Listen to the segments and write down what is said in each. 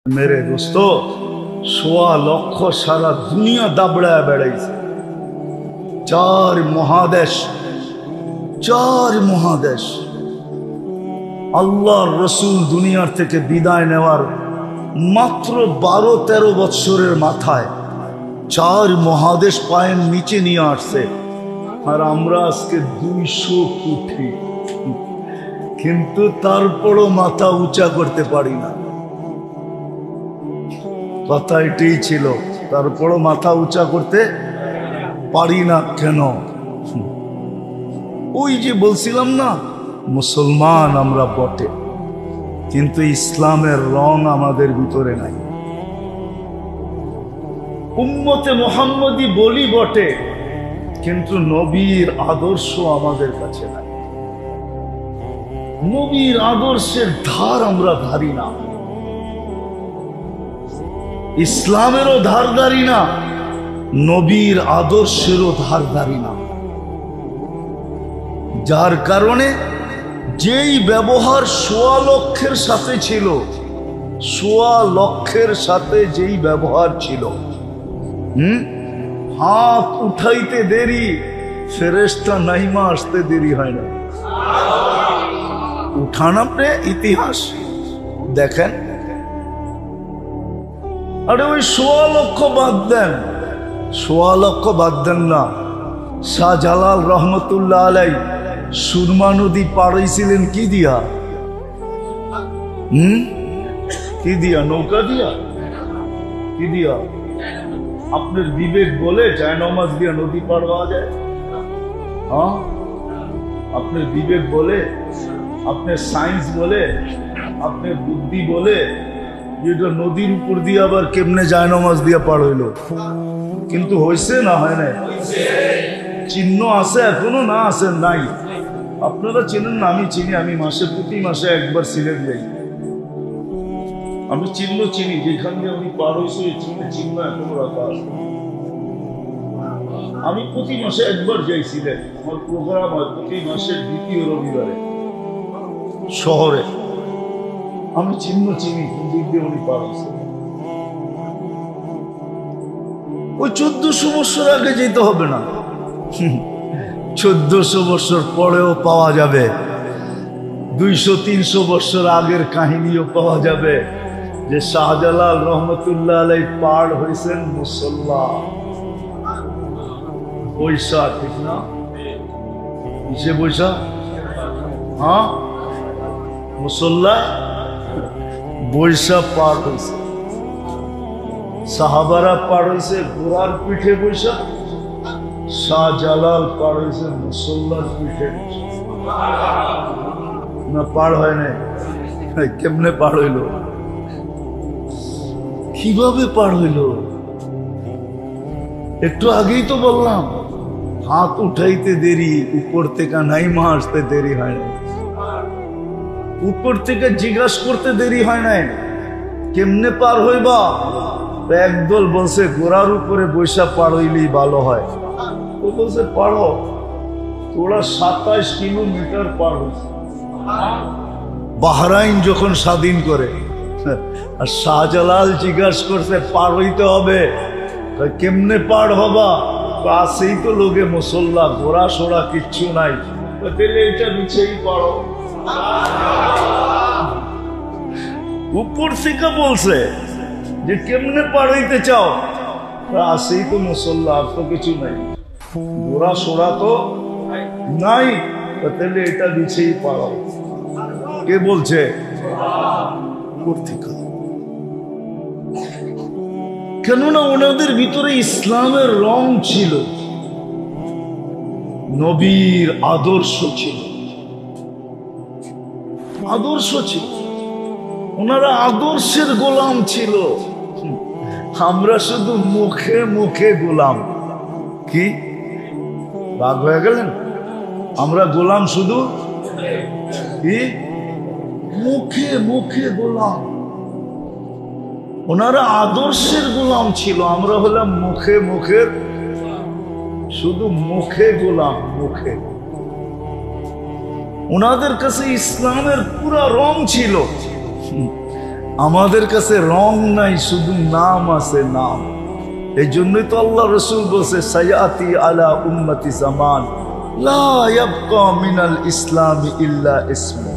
मेरे दोस्तों 1.25 লক্ষ সারা দুনিয়া দাবড়ায় বেড়াইছে। 4 মহাদেশ আল্লাহর রসুল দুনিয়ার থেকে বিদায় নেওয়ার মাত্র 12-13 বৎসরের মাথায় 4 মহাদেশ পায়ের নিচে নিয়ে আসছে। আর আমরা আজকে 200 কোটি, কিন্তু তারপরও মাথা উঁচা করতে পারি না। কথা এটাই ছিল, তারপরও মাথা উঁচা করতে পারি না কেন? ওই যে বলছিলাম না, মুসলমান আমরা বটে, কিন্তু ইসলামের রং আমাদের ভিতরে নাই। উম্মতে মুহাম্মদী বলি বটে, কিন্তু নবীর আদর্শ আমাদের কাছে নাই। নবীর আদর্শের ধার আমরা ধারি না, ইসলামেরও ধার ধারি না, নবীর আদর্শেরও ধার ধারি না। যার কারণে যেই ব্যবহার 1.25 লক্ষের সাথে ছিল, 1.25 লক্ষের সাথে যেই ব্যবহার ছিল, হাত উঠাইতে দেরি, ফেরেশতা নাইমা আসতে দেরি হয় না। উঠান আপনি ইতিহাস দেখেন। আরে ওই 1.25 লক্ষ বাদ দেন, 1.25 লক্ষ বাদ দেন না। শাহজালাল রহমতুল্লাহ আলাই সুরমা নদী পার হইছিলেন কি দিয়া? কি দিয়া? নৌকা দিয়া? কি দিয়া? আপনার বিবেক বলে জায়নামাজ দিয়া নদী পার হওয়া যায়? হ্যাঁ, আপনার বিবেক বলে, আপনার সায়েন্স বলে, আপনার বুদ্ধি বলে যেটা নদীর উপর দিয়ে আবার কেমনে জায়নামাজ দিয়া পার হইল? কিন্তু হয়েছে না হয় না? চিহ্ন আছে এখনো না আছে? নাই। আপনারা চেনেন না, আমি চিনি। আমি প্রতি মাসে একবার সিলেট যাই। আমি চিহ্ন চিনি, যেখান দিয়ে উনি পার হয়েছে চিহ্ন এখনো রাখা আছে। আমি প্রতি মাসে একবার যাই সিলেট। আমার প্রোগ্রাম হয় প্রতি মাসের 2য় রবিবারে শহরে। আমি চিহ্ন চিনি, দিক দিয়ে উনি পার হয়েছে। ওই 1400 বছর আগে যেতে হবে না, 1400 বছর পরেও পাওয়া যাবে। 200-300 বছর আগের কাহিনীও পাওয়া যাবে যে শাহজালাল রহমতুল্লাহ আলাই পার হয়েছেন মুসল্লা বৈশা। ঠিক না? কিসে বৈশা? হ্যাঁ, মুসল্লা বৈশা পার হয়েছে। সাহাবারা পার হয়েছে ঘোড়ার পিঠে বৈশা, শাহজালাল পার হয়েছে মুসল্লার পিঠে না। পার হয় নাই। কেমনে পার হইল? কিভাবে পার হইল? একটু আগেই তো বললাম, হাত উঠাইতে দেরি, উপর থেকে নাইমা আসতে দেরি হয় না। উপর থেকে জিজ্ঞাসা করতে দেরি হয় নাই কেমনে পার হইবা? একদল বলছে ঘোড়ার উপরে বৈশা পার হইলেই ভালো হয়। ও বলছে পারো। ওরা 27 কিলোমিটার পার হয়েছে বাহরাইন যখন স্বাধীন করে। আর শাহজালাল জিজ্ঞাসা করছে পার হইতে হবে, কেমনে পার হবা? আসেই তো লোকে মুসল্লা, ঘোড়া সোড়া কিচ্ছু নাই, তাহলে এটা নিচেই পারো। উপর থেকে বলছে যে কেমনে পার হইতে চাও? আসেই তো মুসল্লা, আর তো কিছু নাই, ঘোড়া সোড়া তো নাই, তাহলে এটা নিচেই পারো। কে বলছে? উপর থেকে। কেননা ওনাদের ভিতরে ইসলামের রং ছিল, নবীর আদর্শ ছিল, আদর্শ ছিল। ওনারা আদর্শের গোলাম ছিল। আমরা শুধু মুখে মুখে গোলাম। কি রাগ হয়ে গেলেন? আমরা গোলাম শুধু কি মুখে মুখে গোলাম। ওনারা আদর্শের গোলাম ছিল, আমরা হলাম মুখে মুখের, শুধু মুখে গোলাম, মুখে। ওনাদের কাছে ইসলামের পুরা রং ছিল, আমাদের কাছে রং নাই, শুধু নাম আছে, নাম। এই জন্যই তো আল্লাহ রসুল বলছে সায়াতি আলা উম্মতি জামান লা ইয়াবকা মিনাল ইসলামি ইল্লা ইসমু,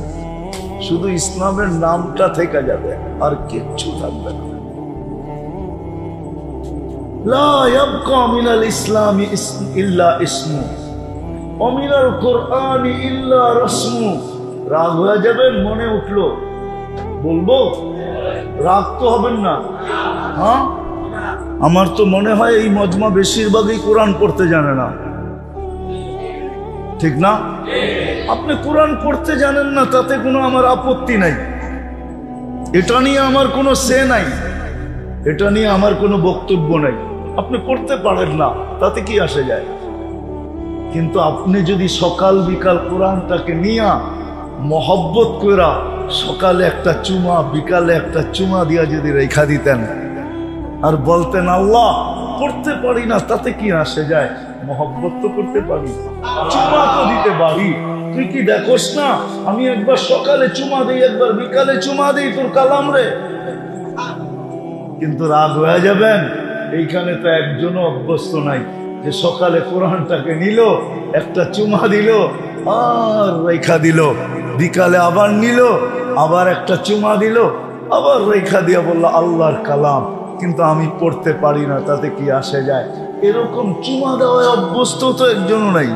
শুধু ইসলামের নামটা থেকে যাবে, আর কিচ্ছু থাকবে না। লা ইয়াবকা মিনাল ইসলামি ইল্লা ইসমু ওয়া মিনাল কুরআনি ইল্লা রাসমু। রাগ হয়ে যাবেন, মনে উঠলো বলবো, রাগ তো হবেন না। হ্যাঁ, আমার তো মনে হয় এই মজমা বেশিরভাগই কোরআন পড়তে জানে না, ঠিক না? আপনি কোরআন পড়তে জানেন না, তাতে কোনো আমার আপত্তি নাই, এটা নিয়ে আমার কোনো সে নাই, এটা নিয়ে আমার কোনো বক্তব্য নাই। আপনি পড়তে পারেন না, তাতে কি আসে যায়? কিন্তু আপনি যদি সকাল বিকাল কোরআনটাকে নিয়ে মহব্বত করা, সকালে একটা চুমা বিকালে একটা চুমা দিয়া যদি রেখা দিতেন আর বলতেন আল্লাহ পড়তে পারি না, তাতে কি আসে যায়? মহব্বত তো করতে পারি, চুমা তো দিতে পারি। তুই কি দেখোস না আমি একবার সকালে চুমা দিই, একবার বিকালে চুমা দিই তোর কালাম রে। কিন্তু রাগ হয়ে যাবেন, এইখানে তো একজনও অভ্যস্ত নাই যে সকালে কোরআনটাকে নিল, একটা চুমা দিল আর রেখা দিল, বিকালে আবার নিল, আবার একটা চুমা দিল, আবার রেখা দিয়ে বলল আল্লাহর কালাম, কিন্তু আমি পড়তে পারি না, তাতে কি আসে যায়? এরকম চুমা দেওয়ায় অভ্যস্ত তো একজনও নাই।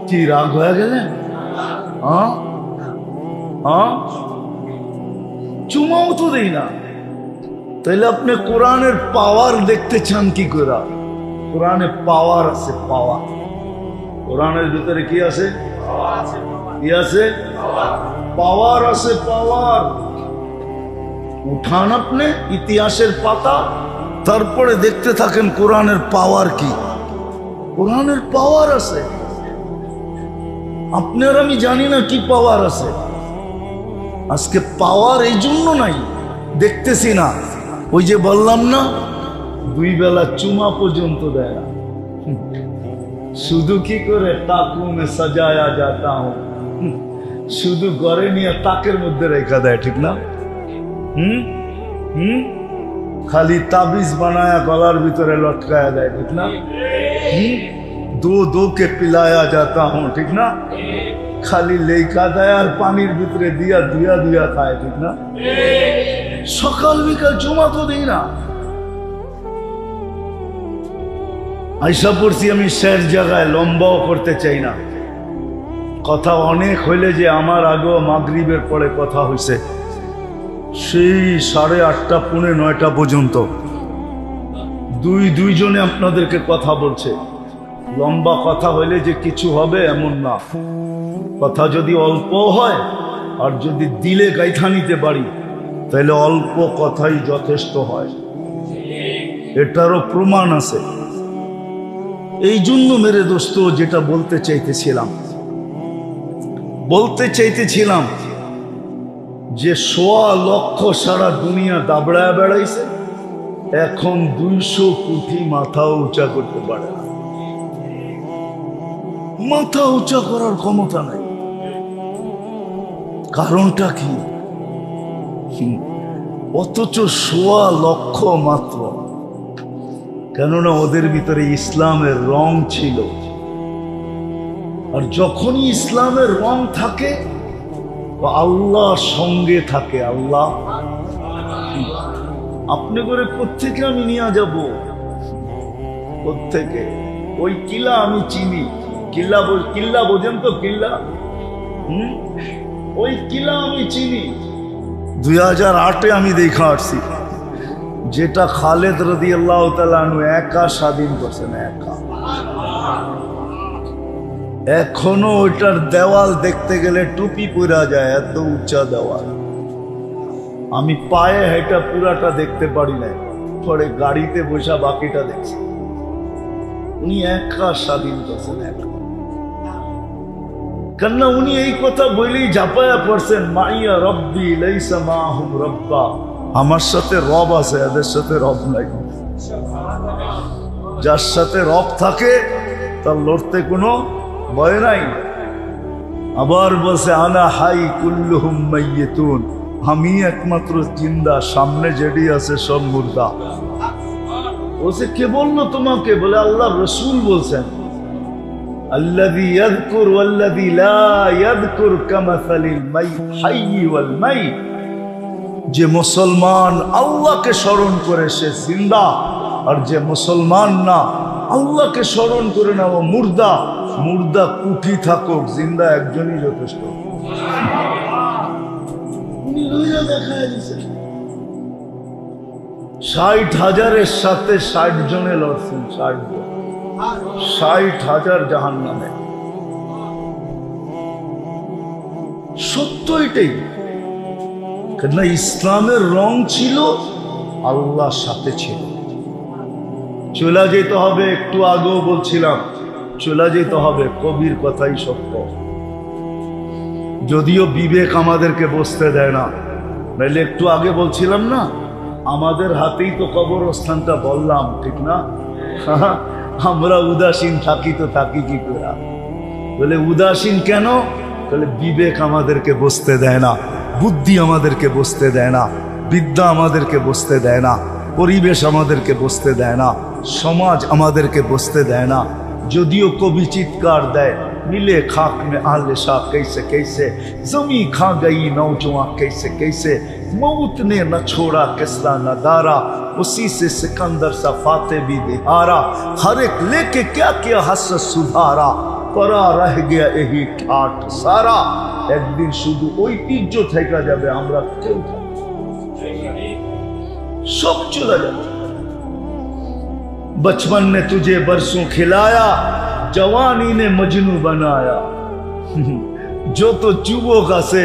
কি রাগ হয়ে গেলেন? চুমাও তো দেই না, তাহলে আপনি কোরআনের পাওয়ার দেখতে চান কি করে? কোরআনে পাওয়ার আছে, পাওয়ার। কোরআনের ভিতরে কি আছে? কি আছে? পাওয়ার আছে, পাওয়ার। উঠান আপনি ইতিহাসের পাতা, তারপরে দেখতে থাকেন কোরআনের পাওয়ার কি। কোরআনের পাওয়ার আছে, আপনার আমি জানি না কি পাওয়ার আছে। আজকে পাওয়ার এই জন্য নাই, দেখতেছি না। ওই যে বললাম না, 2 বেলা চুমা পর্যন্ত দেয় না, শুধু কি করে তাকু মে সাজায়া যাতা হুঁ, শুধু ঘরে নিয়ে তাকের মধ্যে রেখা দেয়, ঠিক না? খালি তাবিজ বানায়া গলার ভিতরে লটকায়া দেয়, ঠিক না? দো কে পিলায়া যাতা হুঁ, ঠিক না? খালি লেখা দেয় আর পানির ভিতরে দিয়া ধুয়া ধুয়া খায়, ঠিক না? সকাল বিকাল চুমা তো দিই না। আইসা পড়ছি আমি শেষ জায়গায়, লম্বাও করতে চাই না, কথা অনেক হইলে যে আমার আগেও মাগরিবের পরে কথা হয়েছে, সেই 8:30 পৌনে 9টা পর্যন্ত দুইজনে আপনাদেরকে কথা বলছে। লম্বা কথা হইলে যে কিছু হবে এমন না, কথা যদি অল্প হয় আর যদি দিলে গাইথা নিতে পারি তাহলে অল্প কথাই যথেষ্ট হয়, এটারও প্রমাণ আছে। এই জন্য মেরে দোস্ত যেটা বলতে চাইতেছিলাম যে 1.25 লক্ষ সারা দুনিয়া দাবড়ায় বেড়াইছে, এখন 200 কোটি মাথা উঁচা করতে পারে না, মাথা উঁচা করার ক্ষমতা নাই। কারণটা কি? অথচ 1.25 লক্ষ মাত্র, কেননা ওদের ভিতরে ইসলামের রং ছিল। আর যখনই ইসলামের রং থাকে আল্লাহ সঙ্গে থাকে। আল্লাহ আপনি করে কোত্থেকে আমি নিয়ে যাব, কোত্থেকে? ওই কিলা আমি চিনি, কিল্লা বোঝেন তো? কিল্লা, ওই কিলা আমি চিনি। 2008-এ আমি দেখা আসছি, যেটা খালেদ রাদিয়াল্লাহু তাআলা আনহু একা স্বাধীন করছেন, একা। এখনো ওইটার দেওয়াল দেখতে গেলে টুপি পরা যায়, এত উঁচা দেওয়াল। আমি পায়ে হেঁটা পুরাটা দেখতে পারি না, পরে গাড়িতে বসা বাকিটা দেখছি। উনি একা স্বাধীন করছেন, একা। কেননা উনি এই কথা বলেই ঝাঁপায়া পড়ছেন, মাইয়া রব্বি লাইসা মাহুম রব্বা, আমার সাথে রব আছে, এদের সাথে রব নাই। যার সাথে রব থাকে তার লড়তে কোনো ভয় নাই। আবার বলছে আনা হাই কুল্লুহুম মাইয়িতুন, আমি একমাত্র জিন্দা, সামনে যেটি আছে সব মুর্দা। বলছে কে বললো তোমাকে? বলে আল্লাহর রাসূল বলছেন, আল্লাযী ইয়াযকুর ওয়াল্লাযী লা ইয়াযকুর কামাসালিল হাইয়্যি ওয়াল মাইত। যে মুসলমান আল্লাহকে স্মরণ করে সে জিন্দা, আর যে মুসলমান না আল্লাহকে স্মরণ করে না ও মুর্দা। মুর্দা কুঠি থাকুক, জিন্দা একজনই যথেষ্ট। 60,000-এর সাথে 60 জনে লড়ছেন, 60 জন, 60,000 জাহান্নামে। সত্য এটাই, কেন ইসলামের রং ছিল, আল্লাহর সাথে ছিল। চলে যেতে হবে, একটু আগেও বলছিলাম চলে যেতে হবে, কবির কথাই সত্য। যদিও বিবেক আমাদেরকে বসতে দেয় না, নাহলে একটু আগে বলছিলাম না, আমাদের হাতেই তো কবরস্থানটা, বললাম ঠিক না? আমরা উদাসীন থাকি তো থাকি কি করে? বলে উদাসীন কেন? বলে বিবেক আমাদেরকে বসতে দেয় না, বুদ্ধি আমাদেরকে বসতে দেয় না, বিদ্যা আমাদেরকে বসতে দেয় না, পরিবেশ আমাদেরকে বসতে দেয় না, সমাজ আমাদেরকে বসতে দেয় না। যদিও কবি চিৎকার দেয়, मिले खाक में आले शाह कैसे कैसे, जमी खा गई नौजवान कैसे कैसे, मौत ने न छोड़ा किसरा न दारा, उसी से सिकंदर सा फाते भी बिहारा, हर एक लेके क्या क्या हस सुधारा, परा रह गया यही ठाठ सारा। एक दिन शुद्ध ঐতিহ্য থেকে যাবে, আমরা কেউ সব চলে যাবে। बचपन ने तुझे बरसों खिलाया, जवानी ने मजनू बनाया, जो तो যুবক আছে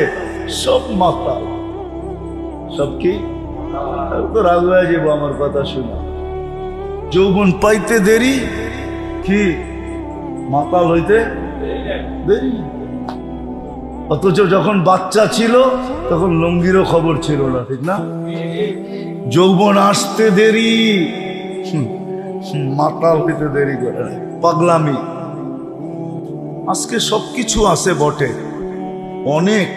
সব মাতাল। সব কি? তো রাগ হয়ে যাবো আমার কথা শুনে। যৌবন পাইতে দেরি, কি মাতাল হইতে দেরি। অথচ যখন বাচ্চা ছিল তখন লঙ্গিরও খবর ছিল না, ঠিক না? যৌবন আসতে দেরি, মাতাল হইতে দেরি করে, পাগলামি। আজকে সবকিছু আছে বটে, অনেক,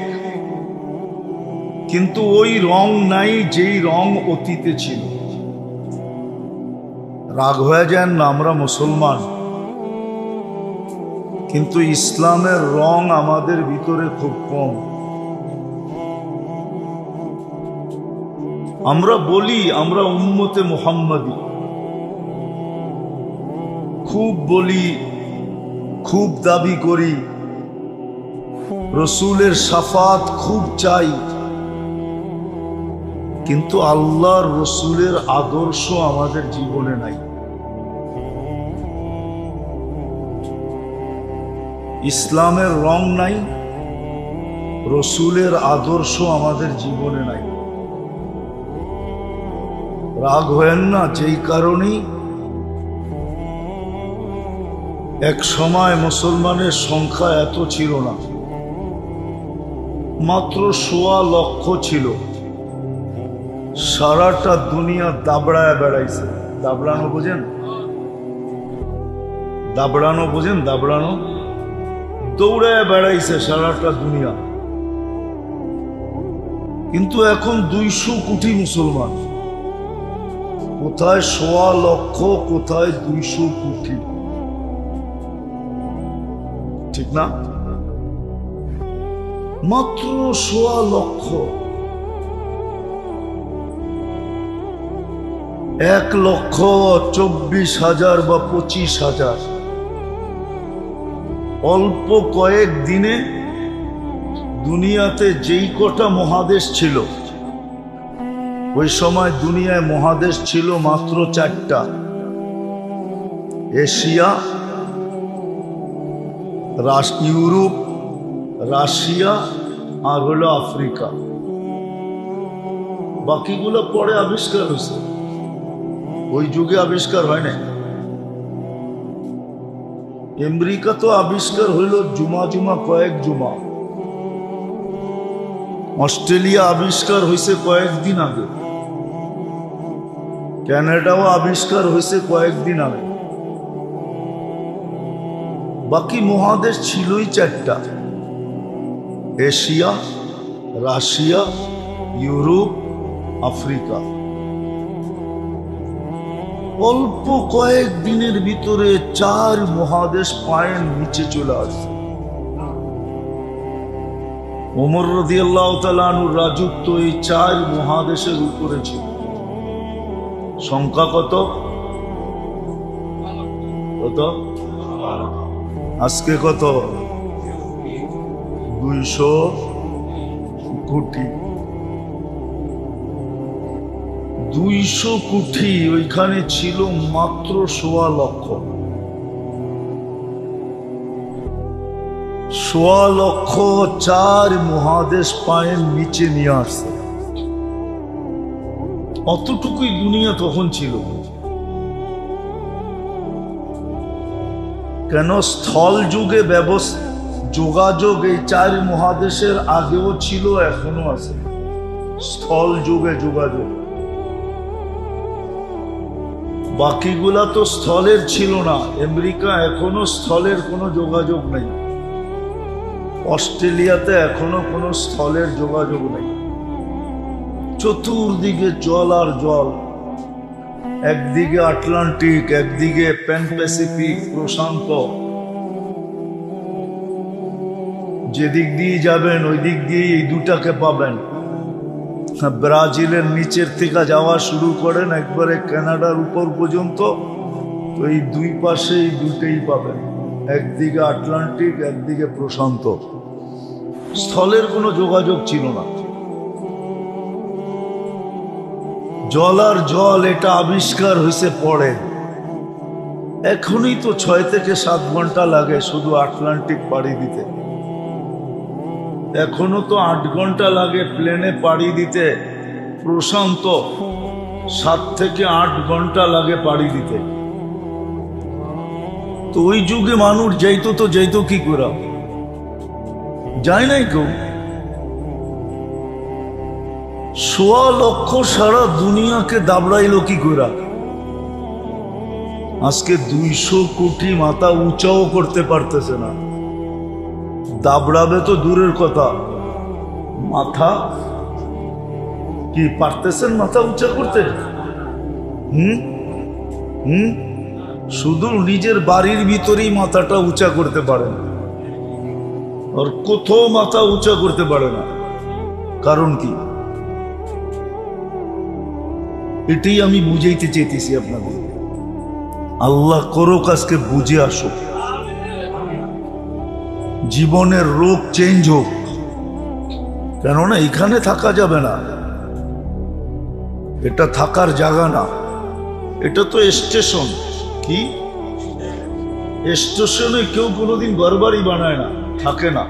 কিন্তু ওই রং নাই যেই রং অতীতে ছিল। রাগ হয়ে যান না, আমরা মুসলমান, কিন্তু ইসলামের রং আমাদের ভিতরে খুব কম। আমরা বলি আমরা উম্মতে মুহাম্মাদি, খুব বলি, খুব দাবি করি, রসুলের শাফাত খুব চাই, কিন্তু আল্লাহর রসুলের আদর্শ আমাদের জীবনে নাই। ইসলামের রং নাই, রসুলের আদর্শ আমাদের জীবনে নাই। রাগ হয়েন না, যেই কারণেই এক সময় মুসলমানের সংখ্যা এত ছিল না, মাত্র 1.25 লক্ষ ছিল। সারাটা দুনিয়া দাবড়ায় বেড়াইছে। দাবড়ানো বোঝেন? দাবড়ানো বোঝেন? দাবড়ানো, দৌড়ায় বেড়াইছে সারাটা দুনিয়া। কিন্তু এখন 200 কোটি মুসলমান, কোথায় 1.25 লক্ষ, কোথায় 200 কোটি, ঠিক না? মাত্র 1.25 লক্ষ। 1,24,000 বা 25,000। অল্প কয়েক দিনে দুনিয়াতে যেই কটা মহাদেশ ছিল, ওই সময় দুনিয়ায় মহাদেশ ছিল মাত্র 4টা, এশিয়া, ইউরোপ, রাশিয়া আর হলো আফ্রিকা। বাকিগুলো পরে আবিষ্কার হয়েছে, ওই যুগে আবিষ্কার হয় না। আমেরিকা তো আবিষ্কার হইল জুমা কয়েক জুমা। অস্ট্রেলিয়া আবিষ্কার হয়েছে কয়েকদিন আগে, কানাডাও আবিষ্কার হয়েছে কয়েকদিন আগে। বাকি মহাদেশ ছিলই 4টা, এশিয়া, রাশিয়া, ইউরোপ, আফ্রিকা। অল্প কয়েক দিনের ভিতরে 4 মহাদেশ পায়ের নিচে চলে আসে। ওমর রাদিয়াল্লাহু তাআলা আনহুর রাজত্ব এই 4 মহাদেশের উপরে ছিল। সংখ্যা কত? কত? আজকে কত? 200 কোটি। 200 কোটি, ওইখানে ছিল মাত্র 1.25 লক্ষ। 1.25 লক্ষ 4 মহাদেশ পায়ের নিচে নিয়ে আসছে। অতটুকুই দুনিয়া তখন ছিল। কেন? স্থল যুগে যোগাযোগ এই 4 মহাদেশের আগেও ছিল, এখনো আছে। স্থল যুগে যোগাযোগ, বাকিগুলা তো স্থলের ছিল না। আমেরিকা এখনো স্থলের কোনো যোগাযোগ নেই। অস্ট্রেলিয়াতে এখনো কোনো স্থলের যোগাযোগ নেই। চতুর্দিকে জল আর জল। একদিকে আটলান্টিক, একদিকে প্যান প্যাসিফিক, প্রশান্ত। যেদিক দিয়ে যাবেন ওই দিক দিয়ে এই দুটাকে পাবেন। ব্রাজিলের নিচের থেকে যাওয়া শুরু করেন একবারে কানাডার উপর পর্যন্ত, তো এই দুই পাশে এই দুটেই পাবেন। একদিকে আটলান্টিক, একদিকে প্রশান্ত। স্থলের কোনো যোগাযোগ ছিল না। জল আর জল এটা আবিষ্কার হয়েছে পরে। এখনই তো 6 থেকে 7 ঘন্টা লাগে শুধু আটলান্টিক পাড়ি দিতে। এখনো তো 8 ঘন্টা লাগে প্লেনে পাড়ি দিতে। প্রশান্ত 7 থেকে 8 ঘন্টা লাগে পাড়ি দিতে। তো ওই যুগে মানুষ যাইতো কি করে? যায় নাই কেউ। 1.25 লক্ষ সারা দুনিয়াকে দাবড়াইলো কি করে? আজকে 200 কোটি মাথা উঁচাও করতে পারতেছে না। দাবড়াবে তো দূরের কথা, মাথা কি পারতেছেন মাথা উঁচা করতে? শুধু নিজের বাড়ির ভিতরেই মাথাটা উঁচা করতে পারেন, আর কোথাও মাথা উঁচা করতে পারে না। কারণ কি? এটাই আমি বুঝাইতে চেয়েছি আপনাদের। আল্লাহ করুক আজকে বুঝে আসুক, জীবনের রোগ চেঞ্জ হোক। কেননা এখানে থাকা যাবে না, এটা থাকার জায়গা না। এটা তো স্টেশন। কি স্টেশনে কেউ কোনোদিন ঘরবাড়ি বানায় না, থাকে না।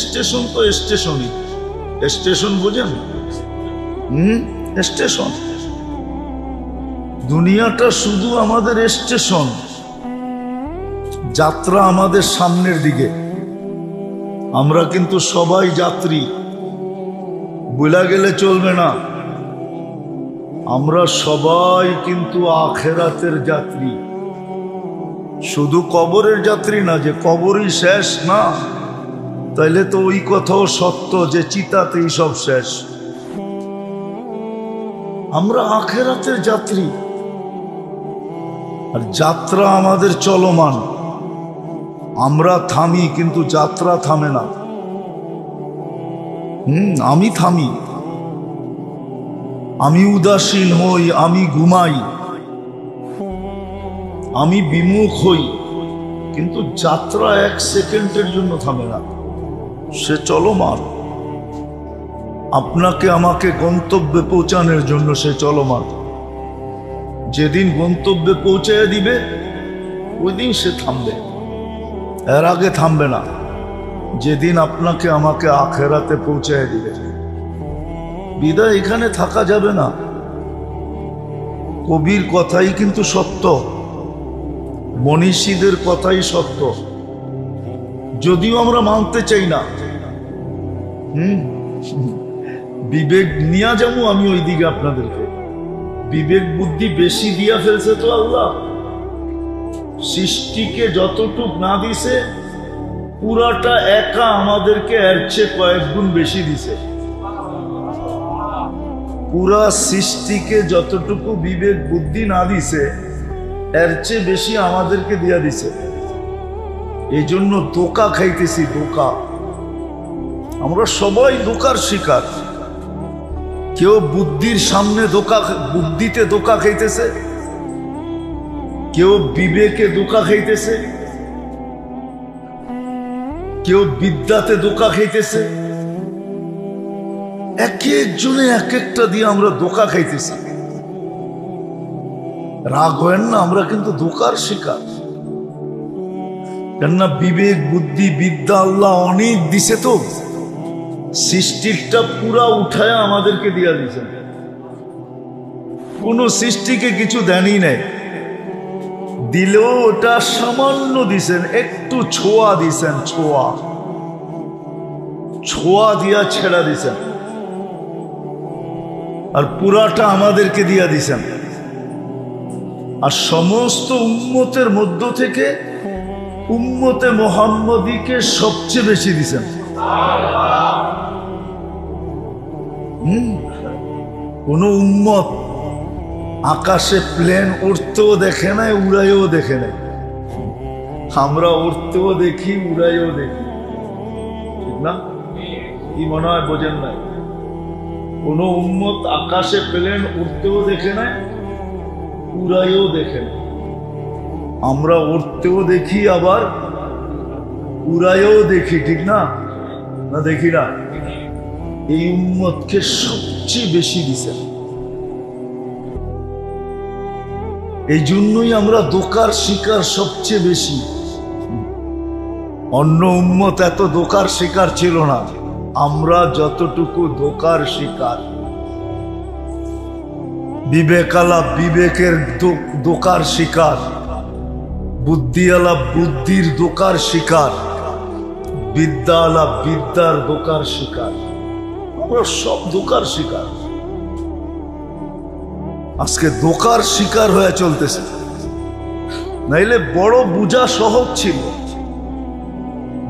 স্টেশন তো স্টেশনই। স্টেশন বোঝেন? স্টেশন। দুনিয়াটা শুধু আমাদের স্টেশন। যাত্রা আমাদের সামনের দিকে, আমরা কিন্তু সবাই যাত্রী। ভুলা গেলে চলবে না, আমরা সবাই কিন্তু আখেরাতের যাত্রী। শুধু কবরের যাত্রী না, যে কবরই শেষ না, তাইলে তো ওই কথাও সত্য যে চিতাতেই সব শেষ। আমরা আখেরাতের যাত্রী, আর যাত্রা আমাদের চলমান। আমরা থামি কিন্তু যাত্রা থামে না। আমি থামি, আমি উদাসীন হই, আমি ঘুমাই, আমি বিমুখ হই, কিন্তু যাত্রা 1 সেকেন্ডের জন্য থামে না, সে চলমান। আপনাকে আমাকে গন্তব্যে পৌঁছানোর জন্য সে চলমান। যেদিন গন্তব্যে পৌঁছায় দিবে ওই দিন সে থামবে, এর আগে থামবে না। যেদিন আপনাকে আমাকে আখেরাতে পৌঁছায় দিবে, বিদায় এখানে থাকা যাবে না। কবির কথাই কিন্তু সত্য, মনীষীদের কথাই সত্য, যদিও আমরা মানতে চাই না। বিবেক নিয়ে যাবো আমি ওই দিকে আপনাদেরকে। বিবেক বুদ্ধি বেশি দিয়া ফেলছে তো আল্লাহ। সৃষ্টিকে যতটুক না দিছে পুরাটা একা আমাদেরকে এর চেয়ে কয়েক গুণ বেশি দিছে। পুরা সৃষ্টিকে যতটুকু বিবেক বুদ্ধি না দিছে এর চেয়ে বেশি আমাদেরকে দিয়া দিছে। এই জন্য ধোঁকা খাইতেছি, ধোঁকা। আমরা সবাই ধোঁকার শিকার। কেউ বুদ্ধির সামনে ধোঁকা, বুদ্ধিতে ধোঁকা খাইতেছে, কেউ বিবেকে ধোঁকা খাইতেছে, কেউ বিদ্যাতে ধোঁকা খাইতেছে। এক একজনে এক একটা দিয়ে আমরা ধোঁকা খাইতেছি। রাগ হয় না, আমরা কিন্তু ধোঁকার শিকার। কেননা বিবেক বুদ্ধি বিদ্যা আল্লাহ অনেক দিছে, তো সৃষ্টিটা পুরা উঠায় আমাদেরকে দিয়া দিয়েছেন। কোন সৃষ্টিকে কিছু দেনই নাই, দিলেও ওটা সামান্য দিছেন, একটু ছোঁয়া দিছেন, ছোঁয়া ছোঁয়া দিয়া ছেড়া দিছেন, আর পুরাটা আমাদেরকে দিয়া দিছেন। আর সমস্ত উম্মতের মধ্য থেকে উম্মতে মুহাম্মদীকে সবচেয়ে বেশি দিছেন। কোন উম্মত আকাশে প্লেন উড়তেও দেখে নাই, উড়াইও দেখে নাই। আমরা উড়তেও দেখি, উড়াইও দেখি, ঠিক না? কি মনে হয় বোঝেন নাই? কোন উম্মত আকাশে প্লেন উড়তেও দেখে নাই, উড়াইও দেখে নাই। আমরা উড়তেও দেখি, আবার উড়াইও দেখি, ঠিক না? না দেখি না? এই উম্মতকে সবচেয়ে বেশি দিছেন। এই জন্যই আমরা ধোঁকার শিকার সবচেয়ে বেশি। অন্য উম্মত এত ধোঁকার শিকার ছিল না, আমরা যতটুকু ধোঁকার শিকার। বিবেকালা বিবেকের ধোঁকার শিকার, বুদ্ধিওয়ালা বুদ্ধির ধোঁকার শিকার, বিদ্যাওয়ালা বিদ্যার ধোঁকার শিকার। আমরা সব ধোঁকার শিকার। আজকে ধোঁকার শিকার হয়ে চলতেছে। নাইলে বড় বুঝা সহজ ছিল।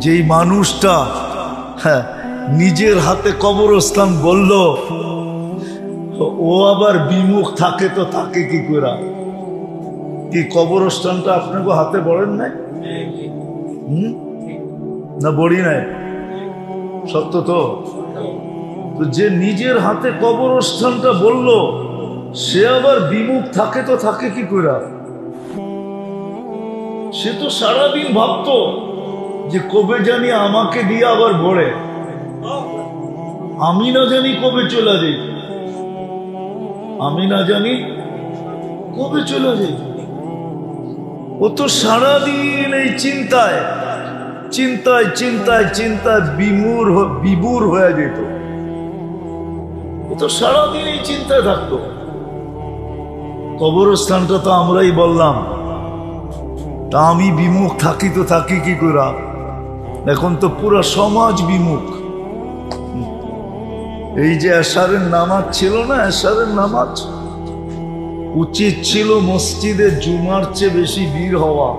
যেই মানুষটা নিজের হাতে কবরস্থান বলল, ও আবার বিমুখ থাকে, তো থাকে কি করে? কি কবরস্থানটা আপনাকে হাতে বলেন নাই? না বড়ি নাই? সত্য তো। যে নিজের হাতে কবরস্থানটা বলল, সে আবার বিমুখ থাকে, তো থাকে কি করে? সে তো সারাদিন ভাবতো যে কবে জানি আমাকে দিয়ে আবার ভরে, আমি না জানি কবে চলে যাই, আমি না জানি কবে চলে যাই। ও তো সারাদিন এই চিন্তায় চিন্তায় চিন্তায় চিন্তায় বিমূঢ় হয়ে যেত। ও তো সারাদিন এই চিন্তায় থাকতো। কবরস্থানটা তো আমরাই বললাম, তা আমি বিমুখ থাকি, তো থাকি কি করে? এখন তো পুরো সমাজ বিমুখ। এই যে এশারের নামাজ ছিল না, এশারের নামাজ উচিত ছিল মসজিদে জুমার চেয়ে বেশি ভিড় হওয়া।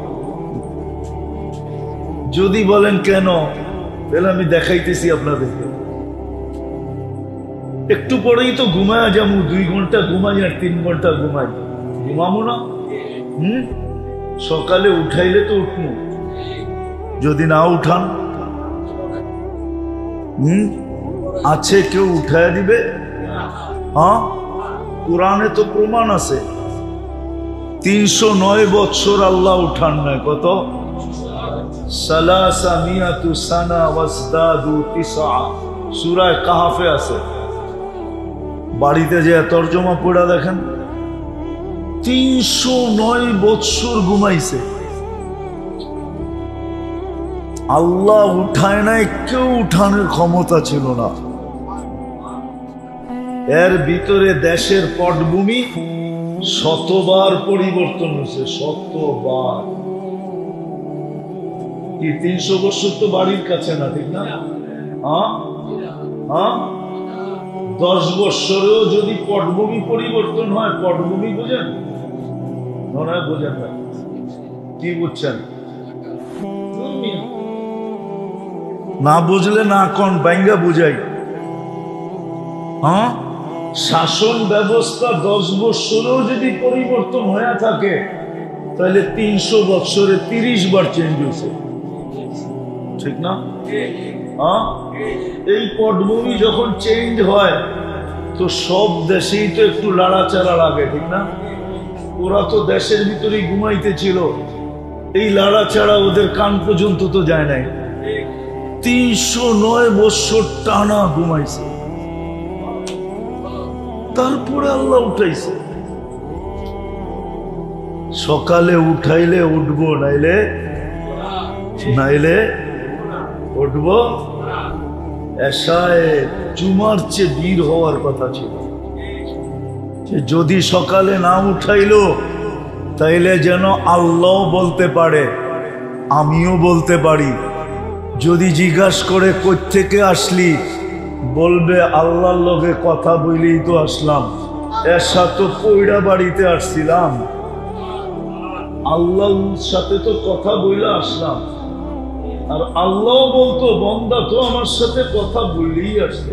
যদি বলেন কেন, তাহলে আমি দেখাইতেছি আপনাদেরকে। একটু পরেই তো ঘুমায় যাবো, 2 ঘন্টা ঘুমাই আর 3 ঘন্টা ঘুমাই, ঘুমাবো না? সকালে উঠাইলে তো উঠবো, যদি না উঠান আছে কেউ উঠায় দিবে? হ্যাঁ, কোরআনে তো প্রমাণ আছে। 309 বৎসর আল্লাহ উঠান নাই। কত? সালাসামিয়াতু সানা ওয়াজদাদু তিসআ, সূরা কাহফে আছে। বাড়িতে যে তর্জমা পড়া দেখেন, 309 বৎসর ঘুমাইছে। আল্লাহ উঠায় নাই, কেউ উঠানোর ক্ষমতা ছিল না। এর ভিতরে দেশের পটভূমি শতবার পরিবর্তন হয়েছে, শতবার। কি 300 বছর তো বাড়ির কাছে না, ঠিক না? 10 বছরেও যদি পটভূমি পরিবর্তন হয়, পটভূমি বোঝেন? মনে হয় বোঝেন না। কি বুঝছেন? না বুঝলে না কোন বাইঙ্গা বুঝাই। হ্যাঁ, শাসন ব্যবস্থা 10 বছরেও যদি পরিবর্তন হয়ে থাকে তাহলে 300 বছরে 30 বার চেঞ্জ হয়েছে, ঠিক না? হ্যাঁ, এই পটভূমি যখন চেঞ্জ হয় তো সব দেশেই তো একটু লাড়াচাড়া লাগে, ঠিক না? ওরা তো দেশের ভিতরেই ঘুমাইতেছিল, এই লাড়াচাড়া ওদের কান পর্যন্ত তো যায় নাই। 309 বছর টানা ঘুমাইছে, তারপরে আল্লাহ উঠাইছে। সকালে উঠাইলে উঠবো, নাইলে নাইলে উঠবো। এশায় জুমার চেয়ে বীর হওয়ার কথা ছিল। যদি সকালে না উঠাইলো তাইলে যেন আল্লাহ বলতে পারে, আমিও বলতে পারি। যদি জিজ্ঞাসা করে কই থেকে আসলি, বলবে আল্লাহর লগে কথা বইলেই তো আসলাম, এশা তো পয়ড়া বাড়িতে আসছিলাম, আল্লাহর সাথে তো কথা বইলে আসলাম। আর আল্লাহ বলতো বন্দা তো আমার সাথে কথা বললেই আসছে।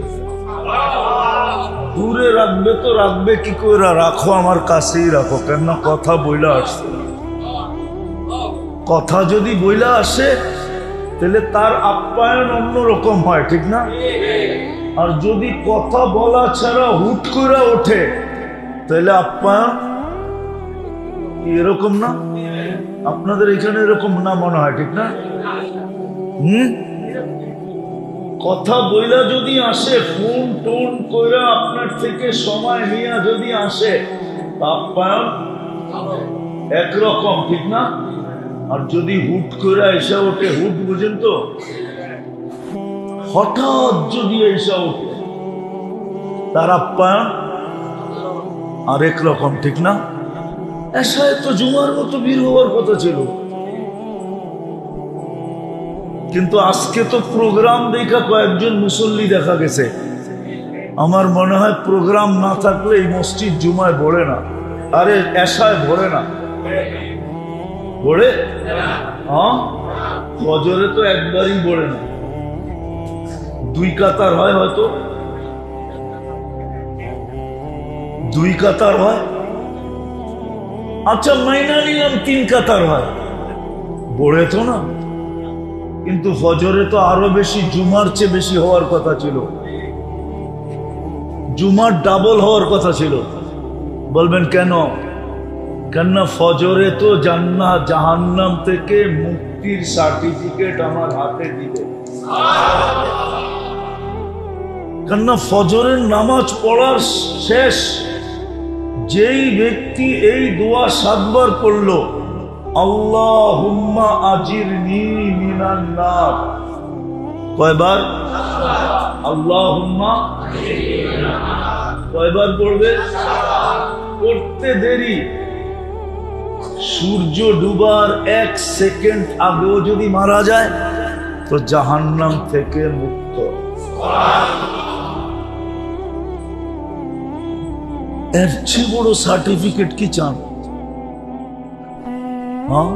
দূরে রাখবে তো রাখবে কি করে, রাখো আমার কাছেই রাখো, কেন কথা বইলা আসছে। কথা যদি বইলা আসে তাহলে তার আপ্যায়ন অন্যরকম হয়, ঠিক না? আর যদি কথা বলা ছাড়া হুট করে ওঠে তাহলে আপ্যায়ন এরকম না? আপনাদের এখানে এরকম না মনে হয়, ঠিক না? কথা বইলা যদি আসে, ফোন টোন কইরা আপনার থেকে সময় নিয়ে যদি আসে, আপ্যায়ন একরকম, ঠিক না? আর যদি হুট করে এসে ওঠে, হুট বুঝেন তো, হঠাৎ যদি এসে ওঠে তার আপ্যায়ন আরেক রকম, ঠিক না? এশায় তো জুমার মতো বীর হওয়ার কথা ছিল, কিন্তু আজকে তো প্রোগ্রাম দেখা কয়েকজন মুসল্লি দেখা গেছে। আমার মনে হয় প্রোগ্রাম না থাকলে এই মসজিদ জুমায় ভরে না, আরে এশায় ভরে না, ভরে? হ্যাঁ, ফজরে তো একবারই ভরে না, 2 কাতার হয়, হয়তো 2 কাতার হয়। আচ্ছা মাইনা নিলাম 3 কাতার হয়, ভরে তো না। কিন্তু ফজরে তো আরো বেশি, জুমার চেয়ে বেশি হওয়ার কথা ছিল, জুমার ডাবল হওয়ার কথা ছিল। বলবেন কেন? কেননা ফজরে তো জান্নাত জাহান্নাম থেকে মুক্তির সার্টিফিকেট আমার হাতে দিবে। কেননা ফজরের নামাজ পড়ার শেষ যেই ব্যক্তি এই দোয়া 7 বার পড়লো, আল্লাহুম্মা আজিরনি মিনান নার, কয়বার? আল্লাহুম্মা কয়বার পড়বে? পড়তে দেরি, সূর্য ডুবার 1 সেকেন্ড আগেও যদি মারা যায় তো জাহান্নাম থেকে মুক্ত। এর চেয়ে বড় সার্টিফিকেট কি চান? হ্যাঁ,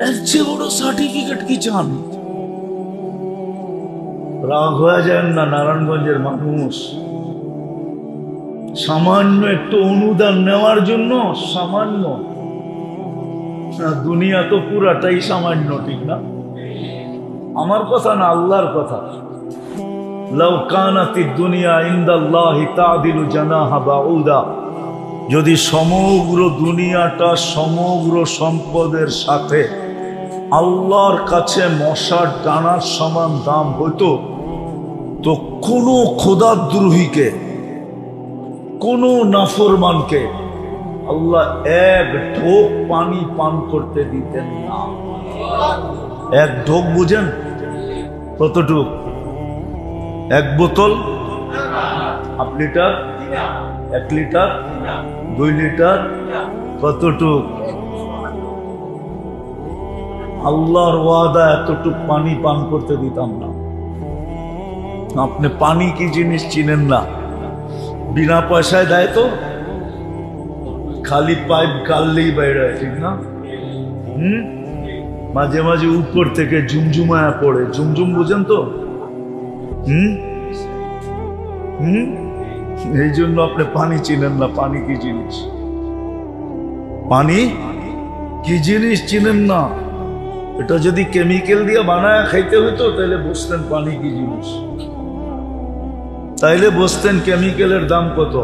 এর চেয়ে বড় সার্টিফিকেট কি চান? রাগ হয়ে যায় না নারায়ণগঞ্জের মানুষ, সামান্য একটু অনুদান নেওয়ার জন্য, সামান্য দুনিয়া তো পুরাটাই সামান্য, ঠিক না? আমার কথা না, আল্লাহর কথা। লাউ কানাতিদ দুনিয়া ইনদাল্লাহি তাদিলু জানাহা বাউদা, যদি সমগ্র দুনিয়াটা সমগ্র সম্পদের সাথে আল্লাহর কাছে মশার ডানার সমান দাম হইতো, তো কোনো খোদাদ্রোহীকে, কোনো নাফরমানকে আল্লাহ 1 ঢোক পানি পান করতে দিতেন না। 1 ঢোক বুঝেন কতটুক? 1 বোতল, 1 লিটার, 1 লিটার, 2 লিটার, কতটুক? আল্লাহর ওয়াদা এতটুক পানি পান করতে দিতাম না। আপনি পানি কি জিনিস চিনেন না, বিনা পয়সায় দেয় তো, খালি পাইপ গাললেই বাইরে, ঠিক না? মাঝে মাঝে উপর থেকে ঝুমঝুমায়া পড়ে। ঝুমঝুম বুঝেন তো? এই জন্য আপনি পানি চিনেন না। পানি কি জিনিস? পানি কি জিনিস চিনেন না। এটা যদি কেমিক্যাল দিয়ে বানায় খাইতে হইতো তাহলে বুঝতেন পানি কি জিনিস, তাইলে বুঝতেন কেমিক্যালের দাম কত,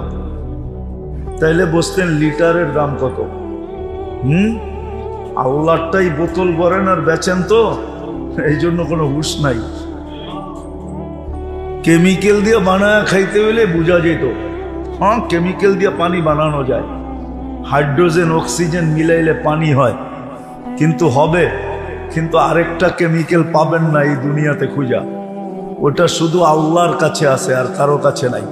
তাইলে বুঝতেন লিটারের দাম কত। আল্লাহটাই বোতল ভরেন আর বেচেন তো, এই জন্য কোনো হুঁশ নাই। কেমিক্যাল দিয়ে বানায় খাইতে হইলে বোঝা যেত, হ্যাঁ কেমিক্যাল দিয়ে পানি বানানো যায়, হাইড্রোজেন অক্সিজেন মিলাইলে পানি হয়, কিন্তু হবে, কিন্তু আরেকটা কেমিক্যাল পাবেন না এই দুনিয়াতে খুঁজা। ওটা শুধু আল্লাহর কাছে আছে আর কারো কাছে নাই।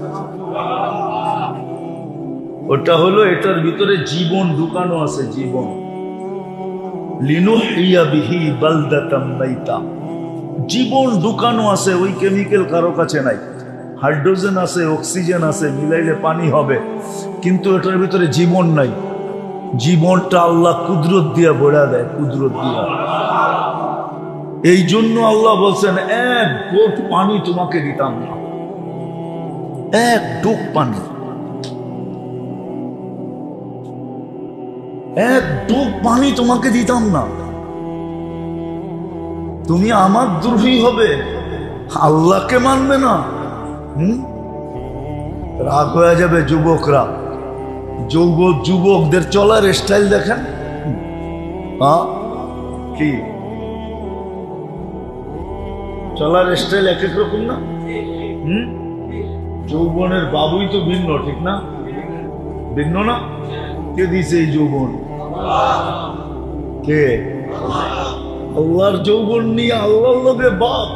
ওটা হলো এটার ভিতরে জীবন ঢুকানো আছে, জীবন। লিনুহিয়া বিহি বালদাতাম মাইতা, জীবন ঢুকানো আছে, ওই কেমিক্যাল কারো কাছে নাই। হাইড্রোজেন আছে, অক্সিজেন আছে, মিলাইলে পানি হবে, কিন্তু এটার ভিতরে জীবন নাই। জীবনটা আল্লাহ কুদরত দিয়া বড়া দেয়, কুদরত দিয়া। এই জন্য আল্লাহ বলছেন এক গোট পানি তোমাকে দিতাম না, এক ডুব পানি, এক ডুব পানি তোমাকে দিতাম না। তুমি আমার দ্রোহী হবে, আল্লাহকে মানবে না। রাগ হয়ে যাবে যুবকরা। যুবকদের চলার স্টাইল দেখেন, কি চলার স্টাইল এক এক রকম না? যৌবনের বাবুই তো ভিন্ন, ঠিক না? ভিন্ন না? কে দিছে এই যৌবন? কে? আল্লাহর যৌবন নিয়ে আল্লাহর লোকে বাপ।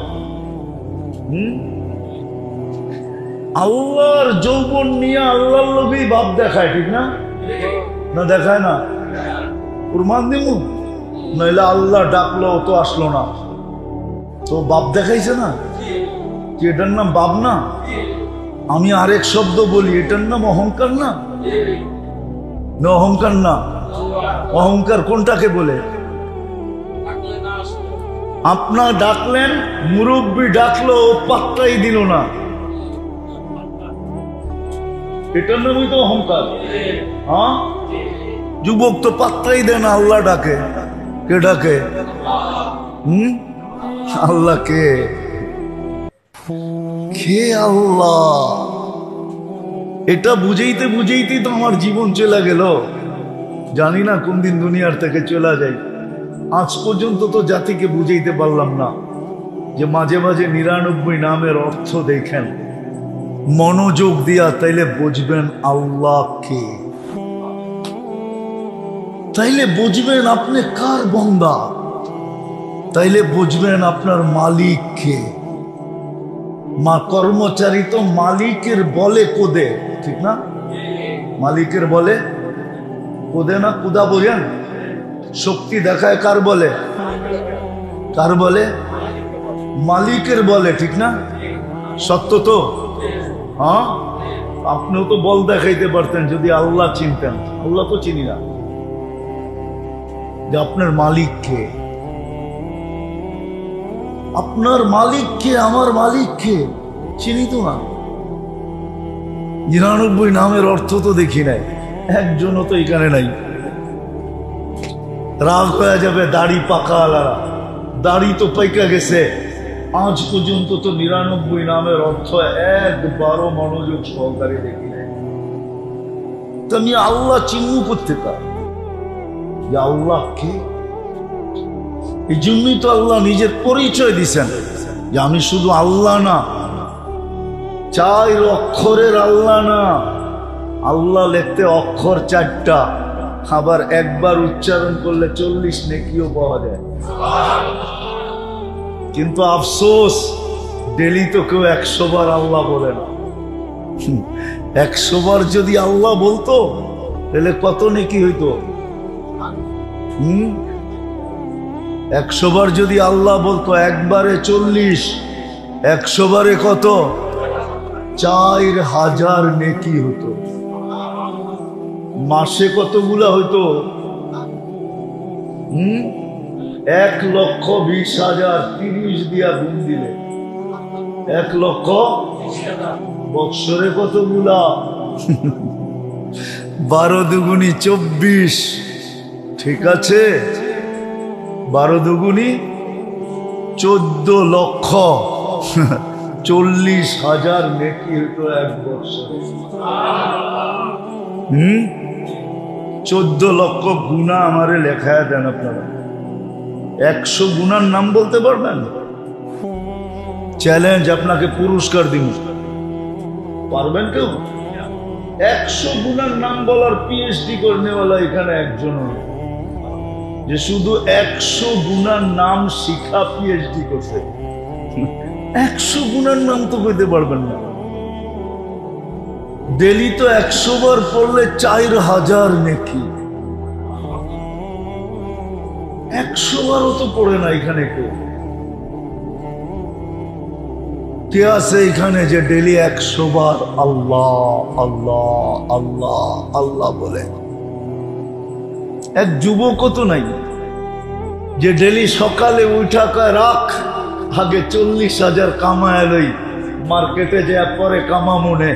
আল্লাহর যৌবন নিয়ে আল্লাহর লোকেই বাপ দেখায়, ঠিক না? না দেখায় না? প্রমাণ দিব, নইলে আল্লাহ ডাকলো তো আসলো না, তো বাপ দেখাইছে না? কি এটার নাম বাপ না? আমি আরেক শব্দ বলি, এটার নাম অহংকার না? অহংকার না? অহংকার কোনটাকে বলে? আপনার ডাকলেন, মুরব্বী ডাকলো, পাত্তাই দিল না, এটার নামই তো অহংকার। হ্যাঁ, যুবক তো পাত্তাই দেয় না, আল্লাহ ডাকে। কে ডাকে? আল্লাহ। কে? কে আল্লাহ? এটা বুঝাইতে বুঝাইতেই তো আমার জীবন চলে গেল। জানি না কোন দিন দুনিয়ার থেকে চলে যাই। আজ পর্যন্ত তো জাতিকে বুঝাইতে পারলাম না যে মাঝে মাঝে ৯৯ নামের অর্থ দেখেন মনোযোগ দিয়া, তাইলে বুঝবেন আল্লাহ কে, তাইলে বুঝবেন আপনি কার বান্দা, তাইলে বুঝবেন আপনার মালিক কে। মা কর্মচারী তো মালিকের বলে কোদে, ঠিক না? মালিকের বলে কোদে না, কুদা বোঝেন? শক্তি দেখায় কার বলে? কার বলে? মালিকের বলে, ঠিক না? সত্য তো? হ্যাঁ, আপনিও তো বল দেখাইতে পারতেন যদি আল্লাহ চিনতেন। আল্লাহ তো চিনি না, যে আপনার মালিক কে। আপনার মালিক কে, আমার মালিক কে চিনি তো না। ৯৯ নামের অর্থ তো দেখি নাই, একজনও তো এখানে নাই। রাগ হয়ে যাবে দাড়ি পাকা আলারা, দাড়ি তো পাইকা গেছে, আজ পর্যন্ত তো ৯৯ নামের অর্থ একবারও মনোযোগ সহকারে দেখি নাই। তো আমি আল্লাহ চিহ্ন করতে পারি যে আল্লাহ কে। এই জন্যই তো আল্লাহ নিজের পরিচয় দিচ্ছেন যে আমি শুধু আল্লাহ না, ৪ অক্ষরের আল্লাহ না। আল্লাহ লিখতে অক্ষর ৪টা, আবার একবার উচ্চারণ করলে ৪০ নেকিও পাওয়া যায়। কিন্তু আফসোস, ডেলি তো কেউ ১০০ বার আল্লাহ বলে না। ১০০ বার যদি আল্লাহ বলতো তাহলে কত নেকি হইতো? ১০০ বার যদি আল্লাহ বলতো, একবারে ৪০, ১০০ বারে কত? ৪,০০০ নেকি হতো। মাসে কতগুলা হইতো? 1,20,000 30 দিয়া গুণ দিলে 1,20,000 বৎসরে কতগুলা? 12 দুগুনি 24, ঠিক আছে? 12 দুগুনি 14 লক্ষ 40,000 নেকি হতো এক বৎসরে। 14 লক্ষ গুণা আমারে লেখায় দেন আপনারা। 100 গুণার নাম বলতে পারবেন? চ্যালেঞ্জ, আপনাকে পুরস্কার দিব। পারবেন কেউ? 100 গুণার নাম বলার পিএইচডি করনেওয়ালা এখানে একজন, যে শুধু 100 গুণার নাম শিখা পিএইচডি করছে। 100 গুণার নাম তো কইতে পারবেন না। ডেলি তো 100 বার পড়লে 4000 নেকি। 100 বারও তো পড়ে না এখানে কেউ। কে আছে এখানে যে ডেলি 100 বার আল্লাহ আল্লাহ আল্লাহ আল্লাহ বলে? এক যুবকও তো নাই যে ডেলি সকালে উঠা কয় রাখ আগে 40,000 কামায় লই, মার্কেটে যায় পরে কামা মনে,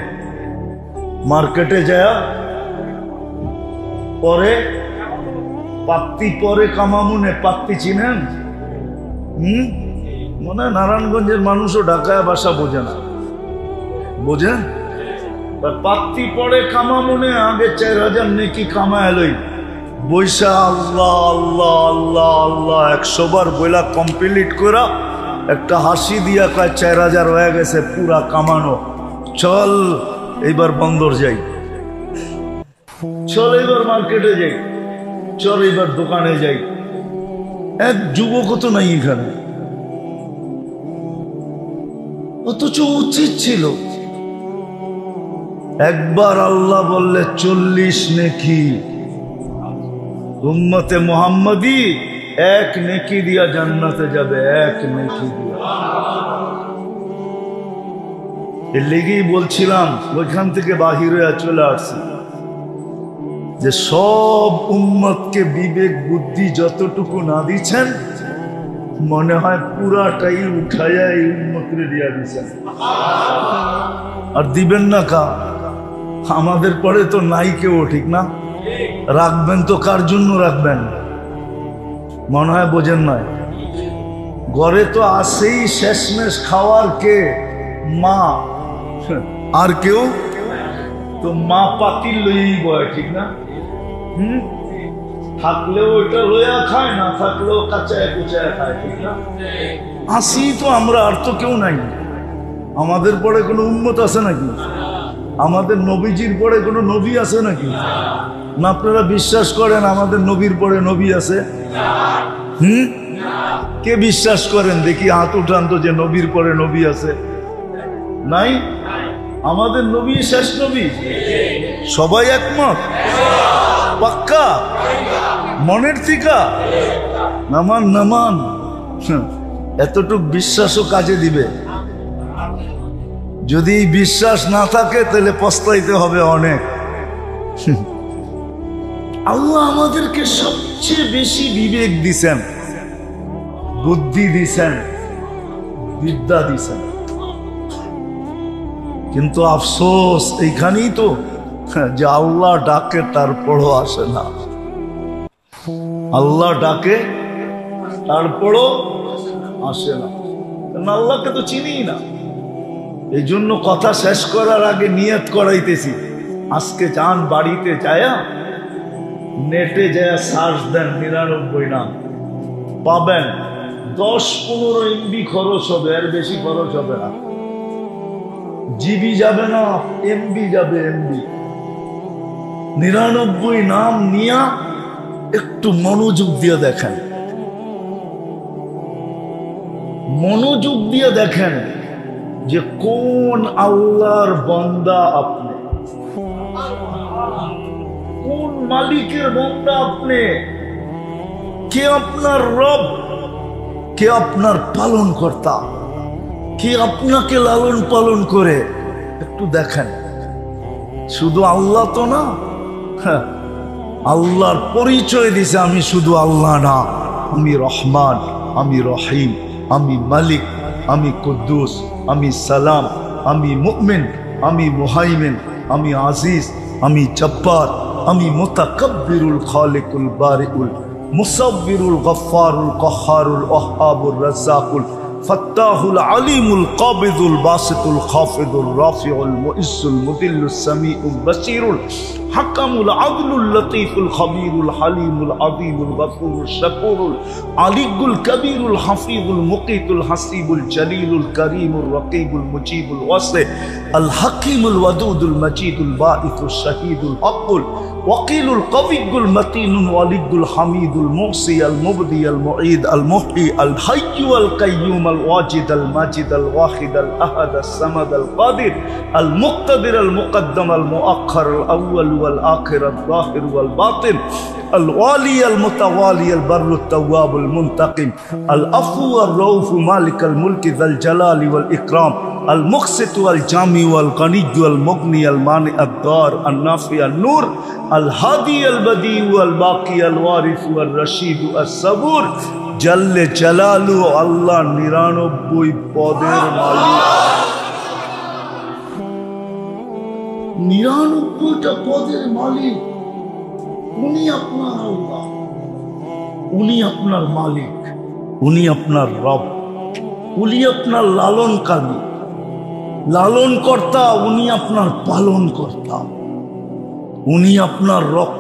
মার্কেটে যায় পরে পাত্তি পরে কামামুনে। পাত্তি চিনেন? মনে হয় নারায়ণগঞ্জের মানুষও ঢাকায় ভাষা বোঝে না, বোঝেন? পাত্তি পরে কামামুনে আগে 4,000 নেকি কামায় লই, বৈশা আল্লাহ আল্লাহ আল্লাহ আল্লাহ 100 বার বইলা কমপ্লিট করা একটা হাসি দিয়া কয় 4,000 হয়ে গেছে পুরা কামানো। চল এইবার বন্দর যাই, চল এইবার মার্কেটে যাই, চল এইবার দোকানে যাই। এক যুবক তো নাই এখানে, অথচ উচিত ছিল একবার আল্লাহ বললে 40 নেকি। উম্মতে মুহাম্মাদি 1 নেকি দিয়া জান্নাতে যাবে, 1 নেকি দিয়া। এর লেগেই বলছিলাম ওইখান থেকে বাহিরে চলে আসছি যে সব উম্মতকে বিবেক বুদ্ধি যতটুকু না দিচ্ছেন মনে হয় পুরাটাই উঠাইয়া এই উম্মতকে দিয়া দিচ্ছেন। আর দিবেন না কা? আমাদের পরে তো নাই কেউ, ঠিক না? রাখবেন তো কার জন্য রাখবেন? মনে হয় বোঝেন নয়। ঘরে তো আসেই শেষমেশ খাওয়ার কে? মা। আর কেউ তো মা পাতিল লই বয়, ঠিক না? থাকলেও ওইটা লইয়া খায়, না থাকলেও কাঁচায় কুচায় খায়, ঠিক না? আসি তো আমরা, আর তো কেউ নাই। আমাদের পরে কোনো উম্মত আছে নাকি? আমাদের নবীজির পরে কোনো নবী আছে নাকি? না আপনারা বিশ্বাস করেন আমাদের নবীর পরে নবী আছে? কে বিশ্বাস করেন দেখি হাত উঠান তো যে নবীর পরে নবী আছে? নাই। আমাদের নবী শেষ নবী, সবাই একমত? পাক্কা মনের থিকা? নামান নামান। এতটুক বিশ্বাসও কাজে দিবে। যদি বিশ্বাস না থাকে তাহলে পস্তাইতে হবে অনেক। আল্লাহ আমাদেরকে সবচেয়ে বেশি বিবেক দিছেন, বুদ্ধি দিছেন, বিদ্যা দিছেন, কিন্তু আফসোস এইখানেই তো যে আল্লাহ ডাকে তারপরও আসে না। আল্লাহ ডাকে তারপরও আসে না, কারণ আল্লাহকে তো চিনি না। এই জন্য কথা শেষ করার আগে নিয়ত করাইতেছি, আজকে যান বাড়িতে যায়া নেটে যায়া সার্চ দেন 99 নাম পাবেন। 10-15 MB খরচ হবে, এর বেশি খরচ হবে না। জিবি যাবে না, MB যাবে, MB। 99 নাম নিয়া একটু মনোযোগ দিয়ে দেখেন, মনোযোগ দিয়ে দেখেন যে কোন আল্লাহর বান্দা আপনি, কোন মালিকের বান্দা আপনি, কে আপনার রব, কে আপনার পালন কর্তা, কে আপনাকে লালন পালন করে। একটু দেখেন। শুধু আল্লাহ তো না, আল্লাহর পরিচয় দিছে আমি শুধু আল্লাহ না, আমি রহমান, আমি রহিম, আমি মালিক, আমি কুদ্দুস, আমি সালাম, আমি মুমিন, আমি মুহাইমিন, আমি আজিজ, আমি জব্বার, আমি মুতাকাব্বিরুল খালিকুল বারিউল মুসাব্বিরুল গফফারুল কহ্হারুল ওয়াহ্হাবুর রাজ্জাকুল ফাত্তাহুল আলিমুল কাবিদুল বাসিতুল খাফিদুল রাফিউল মুইজ্জুল মুদিল্লুস সামিউল বাসীরুল হাকামুল আদলুল লতীফুল খবীরুল হালিমুল আযীমুল গফুরুল শাকুরুল আলিয়ুল কবীরুল হাফিজুল মুকীতুল হাসিবুল জলিলুল করিমুর রকিবুল মুজিবুল ওয়াসি আল হাকিমুল ওয়াদুদুল মজিদুল বাঈসুল শাহীদুল আকুল ওয়াকিলুল কবিয়ুল মতিনুল ওয়ালিদুল হামিদুল মুহসি আল মুবদি আল মুঈদ আল মুহয়ি আল হাইয়্যু আল কাইয়্যুম আল ওয়াজিদ আল মাজিদ আল ওয়াহিদ আল আহাদ আস সামাদ আল কাদির আল মুক্তাদির আল মুকদ্দম আল মুআখ্খার আল আউয়াল ওয়াল আখির আল যাহির ওয়াল বাতিন আল ওয়ালি আল মুতাওয়ালি আল বাররুত তাওয়াব আল মুনতাকিম আল আফু আর রউফ মালিক আল মুলকি যাল জালালি ওয়াল ইকরাম المقسط والجامع والغني والمغني المانع الضار النافع النور الهادي البديع والباقي الوارث والرشيد الصبور جل جلاله الله 99 পদের মালিক 99টা পদের মালিক উনি আপনার আল্লাহ উনি আপনার মালিক উনি আপনার রব উনি আপনার লালনকারী লালন কর্তা উনি আপনার পালন কর্তা উনি আপনার রক্ষা